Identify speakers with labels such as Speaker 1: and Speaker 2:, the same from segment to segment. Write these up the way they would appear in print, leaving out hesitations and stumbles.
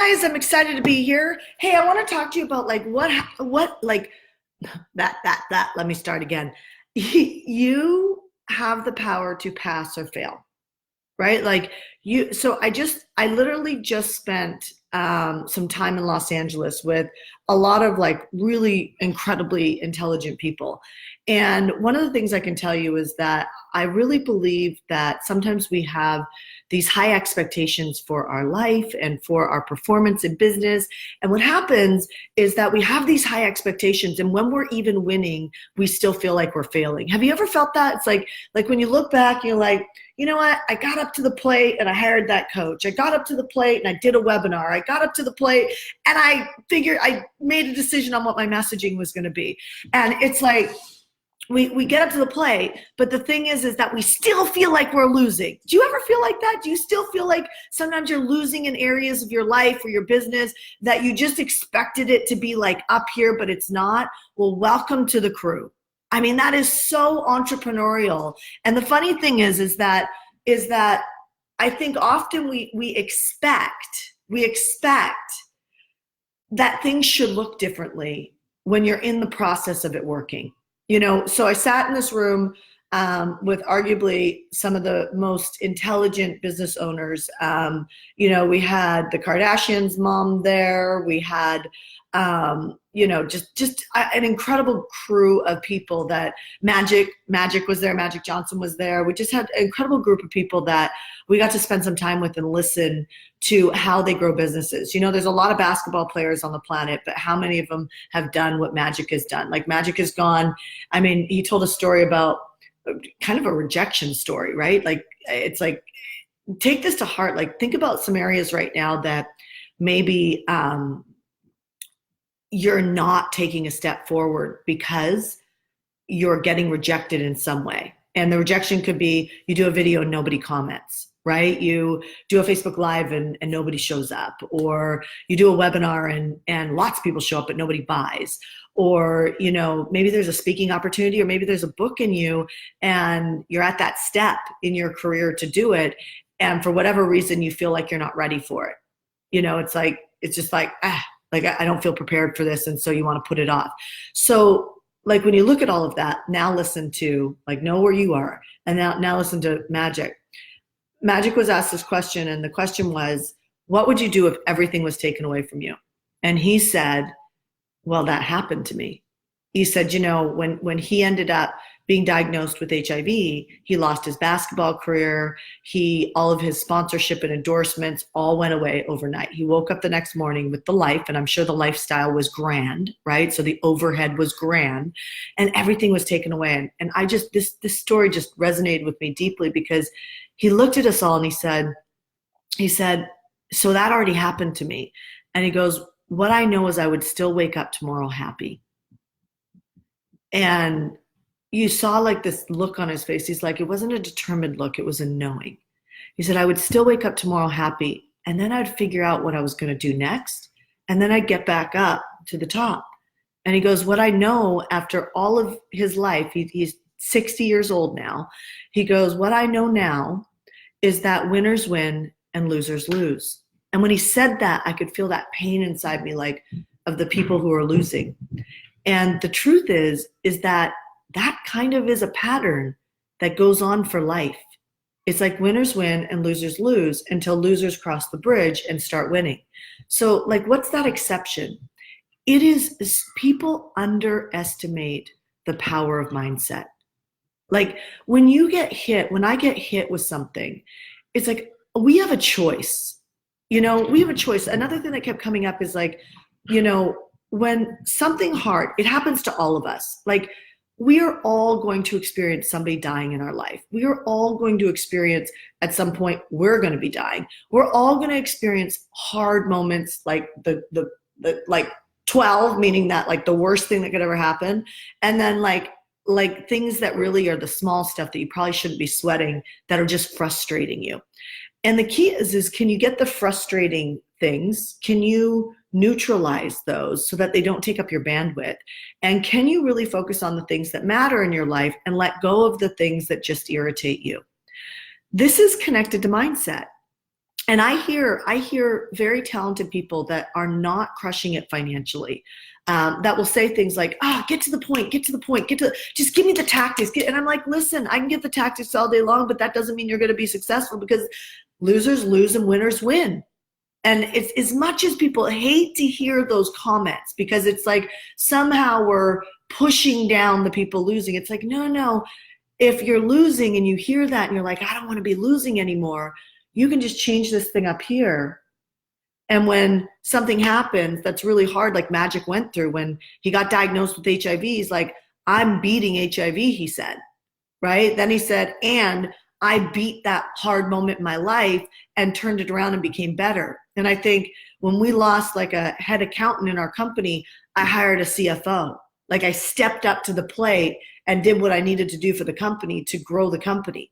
Speaker 1: guys, I'm excited to be here. Hey, I want to talk to you about like what like that. Let me start again. You have the power to pass or fail, right? Like you. So I literally just spent some time in Los Angeles with a lot of like really incredibly intelligent people. And one of the things I can tell you is that I really believe that sometimes we have these high expectations for our life and for our performance in business. And what happens is that we have these high expectations, and when we're even winning, we still feel like we're failing. Have you ever felt that? It's like when you look back, you're like, you know what? I got up to the plate and I hired that coach. I got up to the plate and I did a webinar. I got up to the plate and I figured I made a decision on what my messaging was going to be. And it's like, we get up to the plate, but the thing is that we still feel like we're losing. Do you ever feel like that? Do you still feel like sometimes you're losing in areas of your life or your business that you just expected it to be like up here, but it's not? Well, welcome to the crew. I mean, that is so entrepreneurial. And the funny thing is that I think often we expect that things should look differently when you're in the process of it working. You know, so I sat in this room with arguably some of the most intelligent business owners. You know, we had the Kardashians' mom there. We had, you know, just an incredible crew of people. That Magic was there. Magic Johnson was there. We just had an incredible group of people that we got to spend some time with and listen to how they grow businesses. You know, there's a lot of basketball players on the planet, but how many of them have done what Magic has done? Like Magic has gone, I mean, he told a story about kind of a rejection story, right? Like, it's like, take this to heart. Like, think about some areas right now that maybe you're not taking a step forward because you're getting rejected in some way. And the rejection could be you do a video and nobody comments, right? You do a Facebook Live and nobody shows up, or you do a webinar and lots of people show up but nobody buys, or, you know, maybe there's a speaking opportunity, or maybe there's a book in you and you're at that step in your career to do it, and for whatever reason you feel like you're not ready for it. You know, it's just like I don't feel prepared for this, and so you want to put it off. So like when you look at all of that, now listen to, like, know where you are, and now listen to Magic. Magic was asked this question, and the question was, what would you do if everything was taken away from you? And he said, well, that happened to me. He said, you know, when he ended up being diagnosed with HIV, he lost his basketball career. All of his sponsorship and endorsements all went away overnight. He woke up the next morning with the life, and I'm sure the lifestyle was grand, right? So the overhead was grand, and everything was taken away. And I just, this story just resonated with me deeply, because he looked at us all and he said, so that already happened to me. And he goes, what I know is I would still wake up tomorrow happy. And you saw like this look on his face. He's like, it wasn't a determined look, it was a knowing. He said, I would still wake up tomorrow happy, and then I'd figure out what I was going to do next, and then I'd get back up to the top. And he goes, what I know after all of his life, he's 60 years old now, he goes, what I know now is that winners win and losers lose. And when he said that, I could feel that pain inside me, like, of the people who are losing. And the truth is that kind of is a pattern that goes on for life. It's like winners win and losers lose until losers cross the bridge and start winning. So like, what's that exception? It is, people underestimate the power of mindset. Like when I get hit with something, it's like, we have a choice. You know, we have a choice. Another thing that kept coming up is like, you know, when something hard, it happens to all of us. Like, we are all going to experience somebody dying in our life. We are all going to experience, at some point, we're going to be dying. We're all going to experience hard moments, like the like 12, meaning that like the worst thing that could ever happen. And then like things that really are the small stuff that you probably shouldn't be sweating, that are just frustrating you. And the key is can you get the frustrating things? Can you neutralize those so that they don't take up your bandwidth? And can you really focus on the things that matter in your life and let go of the things that just irritate you? This is connected to mindset. And I hear very talented people that are not crushing it financially, that will say things like, get to the point, just give me the tactics. And I'm like, listen, I can give the tactics all day long, but that doesn't mean you're going to be successful, because losers lose and winners win. And it's, as much as people hate to hear those comments, because it's like somehow we're pushing down the people losing. It's like, no, no. If you're losing and you hear that and you're like, I don't want to be losing anymore, you can just change this thing up here. And when something happens that's really hard, like Magic went through when he got diagnosed with HIV, he's like, I'm beating HIV, he said, right? Then he said, and I beat that hard moment in my life and turned it around and became better. And I think when we lost like a head accountant in our company, I hired a CFO. Like, I stepped up to the plate and did what I needed to do for the company to grow the company.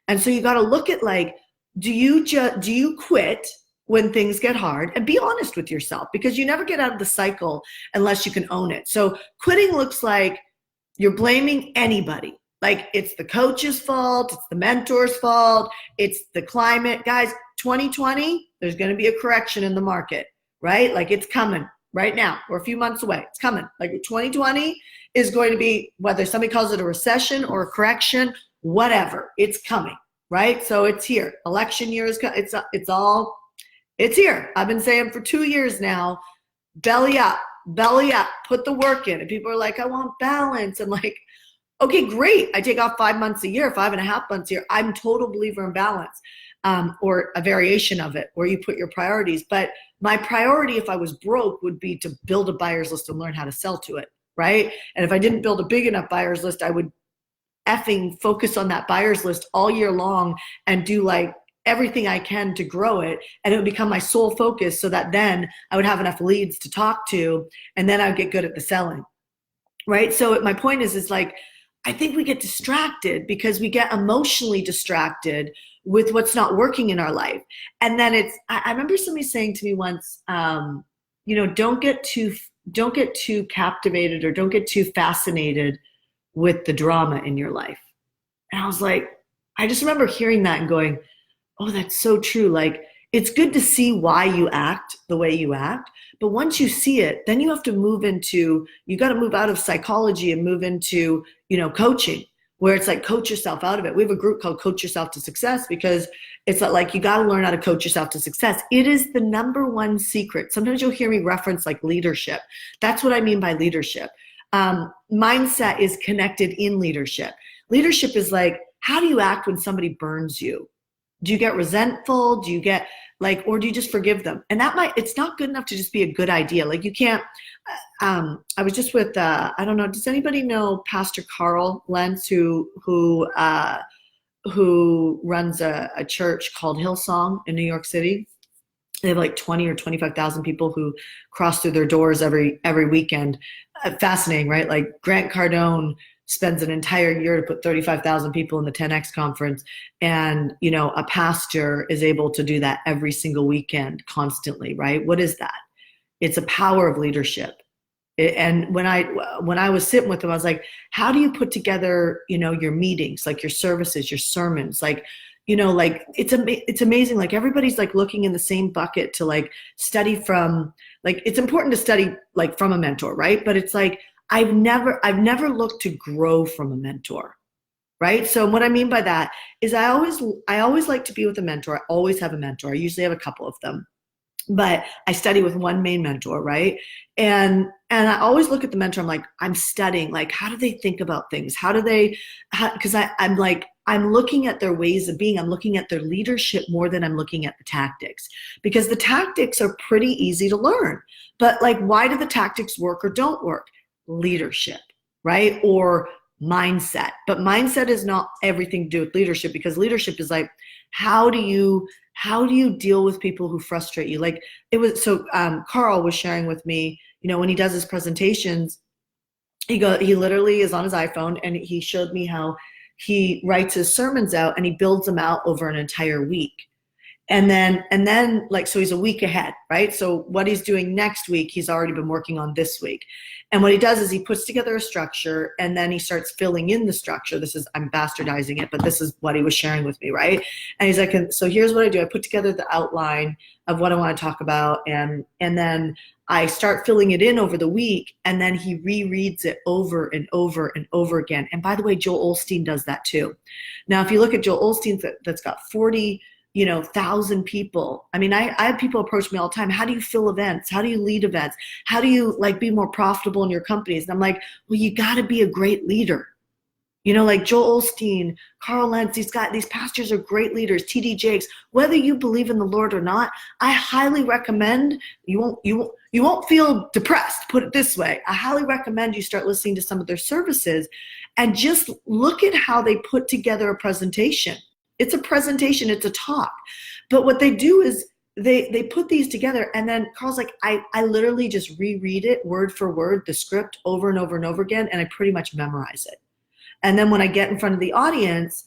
Speaker 1: And so you got to look at, like, do you quit when things get hard? And be honest with yourself, because you never get out of the cycle unless you can own it. So quitting looks like you're blaming anybody. Like, it's the coach's fault, it's the mentor's fault, it's the climate. Guys, 2020, there's going to be a correction in the market, right? Like, it's coming right now. We're a few months away. It's coming. Like, 2020 is going to be, whether somebody calls it a recession or a correction, whatever, it's coming, right? So it's here. Election year is, it's here. I've been saying for 2 years now, belly up, put the work in. And people are like, I want balance. I'm like, okay, great. I take off 5 months a year, 5.5 months a year. I'm a total believer in balance, or a variation of it, where you put your priorities. But my priority, if I was broke, would be to build a buyer's list and learn how to sell to it, right? And if I didn't build a big enough buyer's list, I would effing focus on that buyer's list all year long and do like everything I can to grow it. And it would become my sole focus, so that then I would have enough leads to talk to, and then I would get good at the selling, right? So my point is like, I think we get distracted because we get emotionally distracted with what's not working in our life. And then I remember somebody saying to me once, don't get too captivated, or don't get too fascinated with the drama in your life. And I was like, I just remember hearing that and going, oh, that's so true. Like, it's good to see why you act the way you act. But once you see it, then you have to you got to move out of psychology and move into, coaching, where it's like, coach yourself out of it. We have a group called Coach Yourself to Success, because it's like, you got to learn how to coach yourself to success. It is the number one secret. Sometimes you'll hear me reference like leadership. That's what I mean by leadership. Mindset is connected in leadership. Leadership is like, how do you act when somebody burns you? Do you get resentful? Do you get or do you just forgive them? And it's not good enough to just be a good idea. Like, you can't, I was just with, I don't know, does anybody know Pastor Carl Lentz, who runs a church called Hillsong in New York City? They have like 20 or 25,000 people who cross through their doors every weekend. Fascinating, right? Like, Grant Cardone spends an entire year to put 35,000 people in the 10X conference. And, a pastor is able to do that every single weekend constantly, right? What is that? It's a power of leadership. And when I was sitting with them, I was like, how do you put together, your meetings, like your services, your sermons, it's amazing. Like, everybody's like looking in the same bucket to like study from, like, it's important to study like from a mentor, right? But it's like, I've never looked to grow from a mentor, right? So what I mean by that is I always like to be with a mentor. I always have a mentor. I usually have a couple of them, but I study with one main mentor, right? And I always look at the mentor. I'm like, I'm studying, like, how do they think about things? Because I'm looking at their ways of being. I'm looking at their leadership more than I'm looking at the tactics, because the tactics are pretty easy to learn. But like, why do the tactics work or don't work? Leadership, right? Or mindset. But mindset is not everything to do with leadership, because leadership is like, how do you deal with people who frustrate you? Like, it was, so Carl was sharing with me, when he does his presentations, he literally is on his iPhone, and he showed me how he writes his sermons out and he builds them out over an entire week. And then like, so he's a week ahead, right? So what he's doing next week, he's already been working on this week. And what he does is he puts together a structure, and then he starts filling in the structure. I'm bastardizing it, but this is what he was sharing with me, right? And he's like, so here's what I do. I put together the outline of what I want to talk about, and then I start filling it in over the week, and then he rereads it over and over and over again. And by the way, Joel Osteen does that too. Now, if you look at Joel Osteen, that's got 40,000 people. I mean, I have people approach me all the time. How do you fill events? How do you lead events? How do you like be more profitable in your companies? And I'm like, well, you got to be a great leader. Like Joel Osteen, Carl Lentz, these pastors are great leaders, TD Jakes. Whether you believe in the Lord or not, I highly recommend, you won't feel depressed, put it this way. I highly recommend you start listening to some of their services and just look at how they put together a presentation. It's a presentation, it's a talk. But what they do is they put these together, and then Carl's like, I literally just reread it word for word, the script over and over and over again, and I pretty much memorize it. And then when I get in front of the audience,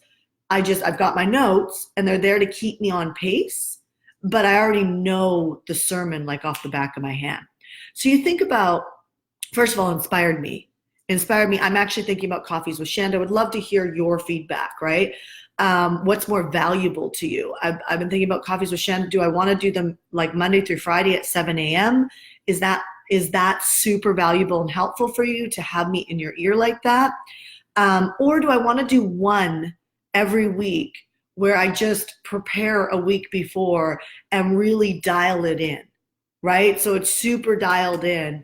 Speaker 1: I've got my notes, and they're there to keep me on pace, but I already know the sermon like off the back of my hand. So you think about, first of all, inspired me. I'm actually thinking about Coffees with Shanda. I would love to hear your feedback, right? What's more valuable to you? I've been thinking about Coffees with Shanda. Do I want to do them like Monday through Friday at 7 a.m.? Is that super valuable and helpful for you to have me in your ear like that? Or do I want to do one every week where I just prepare a week before and really dial it in, right? So it's super dialed in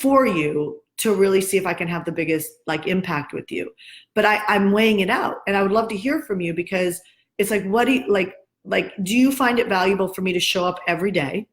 Speaker 1: for you to really see if I can have the biggest like impact with you. But I'm weighing it out, and I would love to hear from you, because it's like, what do you like, do you find it valuable for me to show up every day,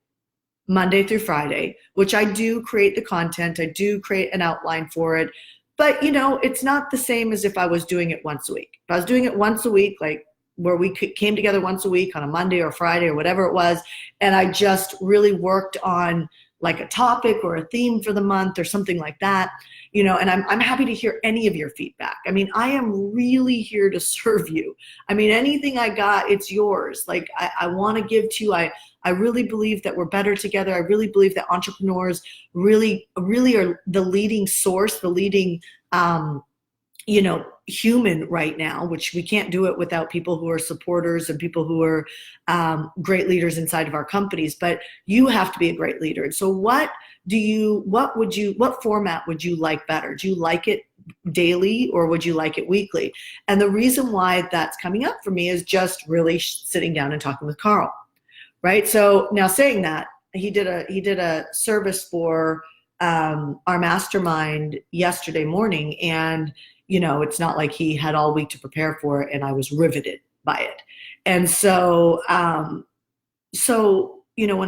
Speaker 1: Monday through Friday, which I do create the content, I do create an outline for it, but it's not the same as if I was doing it once a week. If I was doing it once a week, like where we came together once a week on a Monday or Friday or whatever it was, and I just really worked on like a topic or a theme for the month or something like that, and I'm happy to hear any of your feedback. I mean, I am really here to serve you. I mean, anything I got, it's yours. Like I want to give to you. I really believe that we're better together. I really believe that entrepreneurs really, really are the leading source, the leading, human right now, which we can't do it without people who are supporters and people who are great leaders inside of our companies. But you have to be a great leader. And so what format would you like better? Do you like it daily, or would you like it weekly? And the reason why that's coming up for me is just really sitting down and talking with Carl, right? So now, saying that, he did a service for our mastermind yesterday morning, and it's not like he had all week to prepare for it, and I was riveted by it. And so when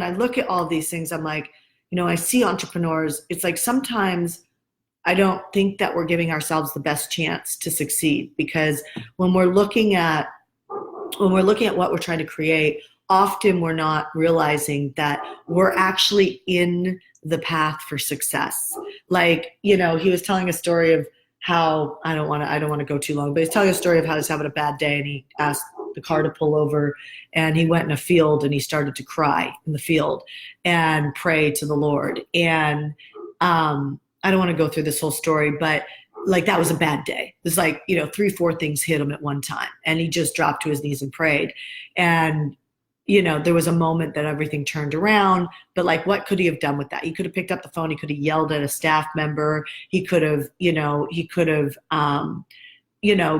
Speaker 1: I look at all these things, I'm like, I see entrepreneurs, it's like sometimes I don't think that we're giving ourselves the best chance to succeed, because when we're looking at what we're trying to create, often we're not realizing that we're actually in the path for success. Like, he was telling a story of how, I don't want to go too long, but he's telling a story of how he's having a bad day, and he asked the car to pull over, and he went in a field, and he started to cry in the field and pray to the Lord. And I don't want to go through this whole story, but like, that was a bad day. It was like, 3-4 things hit him at one time, and he just dropped to his knees and prayed. And there was a moment that everything turned around, but like, what could he have done with that? He could have picked up the phone. He could have yelled at a staff member. He could have,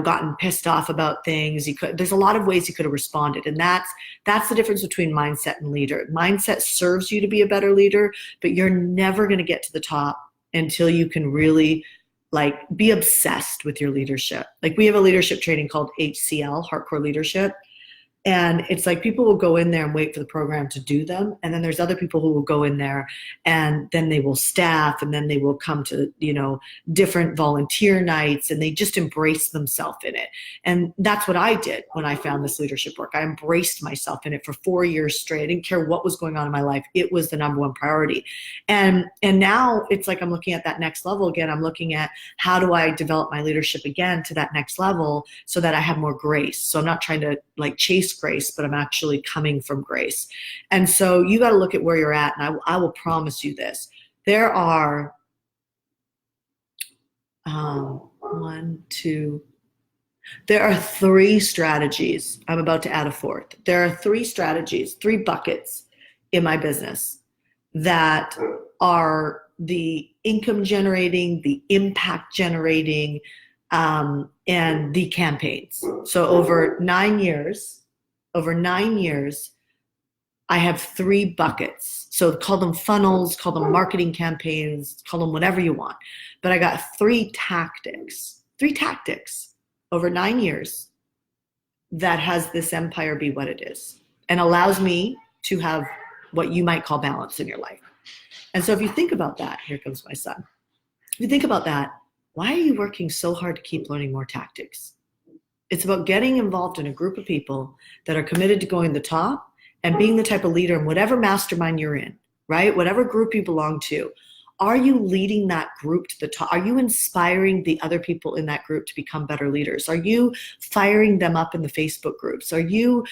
Speaker 1: gotten pissed off about things. There's a lot of ways he could have responded. And that's the difference between mindset and leader. Mindset serves you to be a better leader, but you're never going to get to the top until you can really like be obsessed with your leadership. Like, we have a leadership training called HCL, HeartCore Leadership. And it's like, people will go in there and wait for the program to do them. And then there's other people who will go in there, and then they will staff, and then they will come to, different volunteer nights, and they just embrace themselves in it. And that's what I did when I found this leadership work. I embraced myself in it for 4 years straight. I didn't care what was going on in my life. It was the number one priority. And now it's like, I'm looking at that next level again. I'm looking at, how do I develop my leadership again to that next level so that I have more grace? So I'm not trying to like chase grace, but I'm actually coming from grace. And so you got to look at where you're at. And I will promise you this. There are there are 3 strategies. I'm about to add a 4th. There are 3 strategies, 3 buckets in my business that are the income generating, the impact generating, and the campaigns. So over 9 years, I have 3 buckets. So call them funnels, call them marketing campaigns, call them whatever you want. But I got 3 tactics over 9 years that has this empire be what it is and allows me to have what you might call balance in your life. And so if you think about that, here comes my son. If you think about that, why are you working so hard to keep learning more tactics? It's about getting involved in a group of people that are committed to going to the top and being the type of leader in whatever mastermind you're in, right? Whatever group you belong to. Are you leading that group to the top? Are you inspiring the other people in that group to become better leaders? Are you firing them up in the Facebook groups? Are you,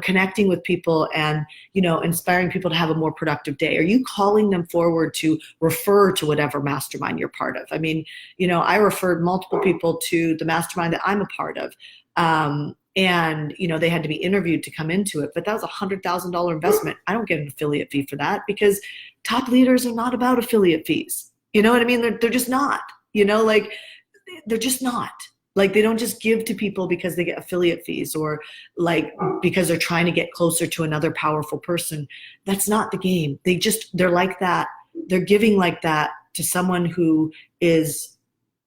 Speaker 1: connecting with people and, inspiring people to have a more productive day? Are you calling them forward to refer to whatever mastermind you're part of? I mean, I referred multiple people to the mastermind that I'm a part of. And, they had to be interviewed to come into it, but that was a $100,000 investment. I don't get an affiliate fee for that because top leaders are not about affiliate fees. You know what I mean? They're just not, they're just not. Like, they don't just give to people because they get affiliate fees or like because they're trying to get closer to another powerful person. That's not the game. They're like that. They're giving like that to someone who is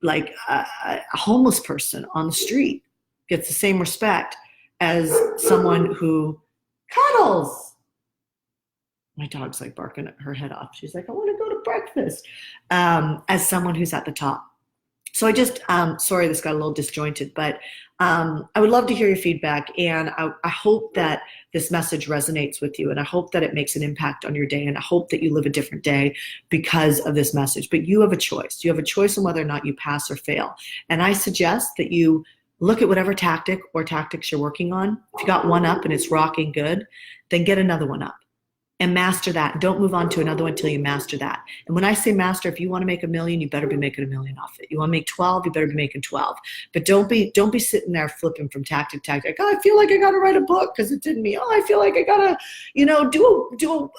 Speaker 1: like a homeless person on the street. Gets the same respect as someone who cuddles. My dog's like barking her head off. She's like, I want to go to breakfast. As someone who's at the top. So I just, sorry, this got a little disjointed, but I would love to hear your feedback. And I hope that this message resonates with you. And I hope that it makes an impact on your day. And I hope that you live a different day because of this message. But you have a choice. You have a choice on whether or not you pass or fail. And I suggest that you look at whatever tactic or tactics you're working on. If you got one up and it's rocking good, then get another one up and master that. Don't move on to another one until you master that. And when I say master, if you want to make $1 million, you better be making $1 million off it. You want to make 12, you better be making 12. But don't be sitting there flipping from tactic to tactic. Oh, I feel like I got to write a book because it didn't me. Oh, I feel like I got to, do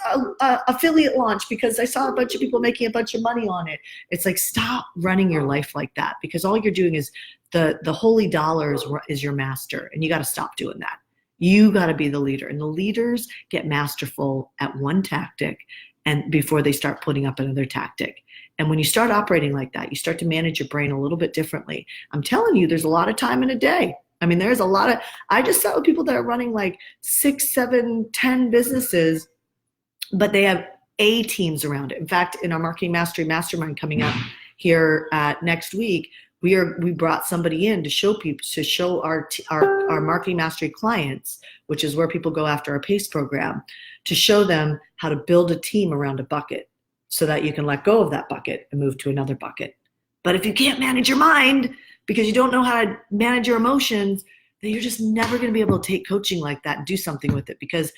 Speaker 1: a affiliate launch because I saw a bunch of people making a bunch of money on it. It's like, stop running your life like that, because all you're doing is the holy dollar is your master, and you got to stop doing that. You got to be the leader, and the leaders get masterful at one tactic and before they start putting up another tactic. And when you start operating like that, you start to manage your brain a little bit differently. I'm telling you, there's a lot of time in a day. I mean, there's a lot of, I just sat with people that are running like 6, 7, 10 businesses, but they have A teams around it. In fact, in our Marketing Mastery Mastermind coming up here next week, we brought somebody in to show our Marketing Mastery clients, which is where people go after our PACE program, to show them how to build a team around a bucket so that you can let go of that bucket and move to another bucket. But if you can't manage your mind because you don't know how to manage your emotions, then you're just never going to be able to take coaching like that and do something with it, because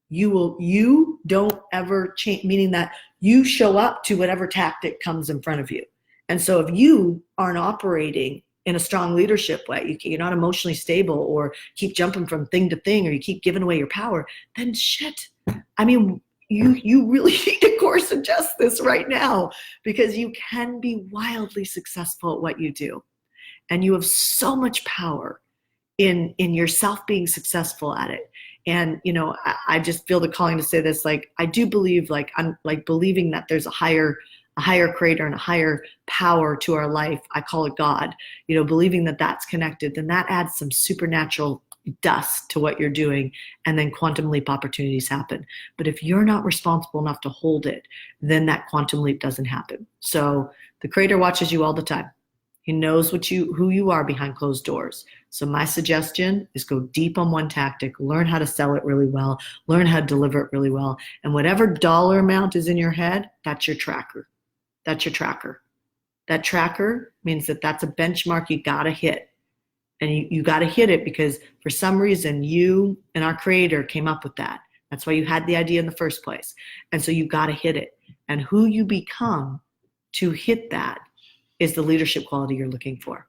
Speaker 1: you don't ever change, meaning that you show up to whatever tactic comes in front of you. And so if you aren't operating in a strong leadership way, you're not emotionally stable, or keep jumping from thing to thing, or you keep giving away your power, then shit. I mean, you really need to course adjust this right now, because you can be wildly successful at what you do. And you have so much power in yourself being successful at it. And, I just feel the calling to say this, like, I do believe, I'm like believing that there's a higher creator and a higher power to our life. I call it God, believing that that's connected, then that adds some supernatural dust to what you're doing. And then quantum leap opportunities happen. But if you're not responsible enough to hold it, then that quantum leap doesn't happen. So the creator watches you all the time. He knows who you are behind closed doors. So my suggestion is go deep on one tactic, learn how to sell it really well, learn how to deliver it really well. And whatever dollar amount is in your head, that's your tracker. That's your tracker. That tracker means that that's a benchmark you got to hit. And you got to hit it because for some reason you and our creator came up with that. That's why you had the idea in the first place. And so you got to hit it. And who you become to hit that is the leadership quality you're looking for.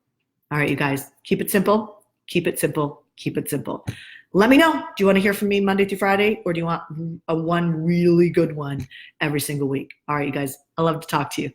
Speaker 1: All right, you guys, keep it simple, keep it simple, keep it simple. Let me know. Do you want to hear from me Monday through Friday, or do you want one really good one every single week? All right, you guys, I love to talk to you.